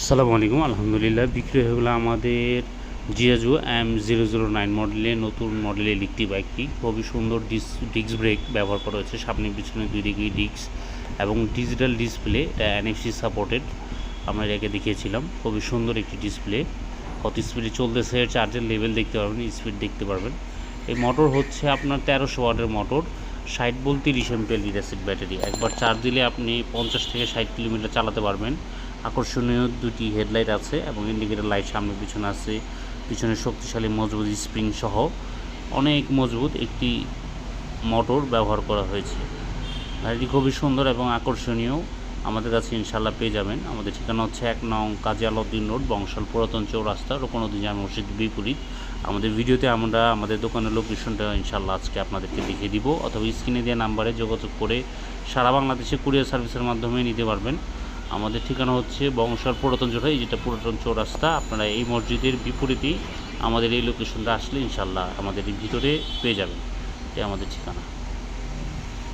আসসালামু আলাইকুম। আলহামদুলিল্লাহ বিক্রি হয়ে গেলো আমাদের জিয়াজু M009 মডেলের নতুন মডেলের একটি বাইকটি। খুবই সুন্দর ডিস্ক ব্রেক ব্যবহার করা হয়েছে, সামনে পিছনে দুই দিকেই ডিস্ক এবং ডিজিটাল ডিসপ্লে। এটা NFC সাপোর্টেড, আমরা এটাকে দেখিয়েছিলাম। খুবই সুন্দর একটি ডিসপ্লে, কত স্পিডে চলতেছে, চার্জের লেভেল দেখতে পারবেন, স্পিড দেখতে পারবেন। এই মোটর হচ্ছে আপনার 1300 ওয়াটের মোটর, 60 ভোল্ট 30 এমপিএর লিড অ্যাসিড ব্যাটারি। একবার চার্জ দিলে আপনি 50 থেকে 60 কিলোমিটার চালাতে পারবেন। আকর্ষণীয় দুটি হেডলাইট আছে এবং ইন্ডিকেটর লাইট সামনে পিছনে আছে। পিছনে শক্তিশালী মজবুত স্প্রিং সহ অনেক মজবুত একটি মোটর ব্যবহার করা হয়েছে। গাড়িটি খুবই সুন্দর এবং আকর্ষণীয়, আমাদের কাছে ইনশাল্লাহ পেয়ে যাবেন। আমাদের ঠিকানা হচ্ছে 1 নং কাজী আলাউদ্দিন রোড, বংশাল পুরাতন চৌরাস্তা, রূপনদী জামে মসজিদ বিপরীত। আমাদের ভিডিওতে আমরা আমাদের দোকানের লোকেশনটা ইনশাল্লাহ আজকে আপনাদেরকে দেখিয়ে দিব, অথবা স্ক্রিনে দেওয়া নাম্বারে যোগাযোগ করে সারা বাংলাদেশে কুরিয়ার সার্ভিসের মাধ্যমে নিতে পারবেন। আমাদের ঠিকানা হচ্ছে বংশাল পুরাতন চৌরাস্তা, যেটা পুরাতন চৌরাস্তা। আপনারা এই মসজিদের বিপরীতেই আমাদের এই লোকেশনটা আসলে ইনশাল্লাহ আমাদের ভিতরে পেয়ে যাবেন। এটাই আমাদের ঠিকানা।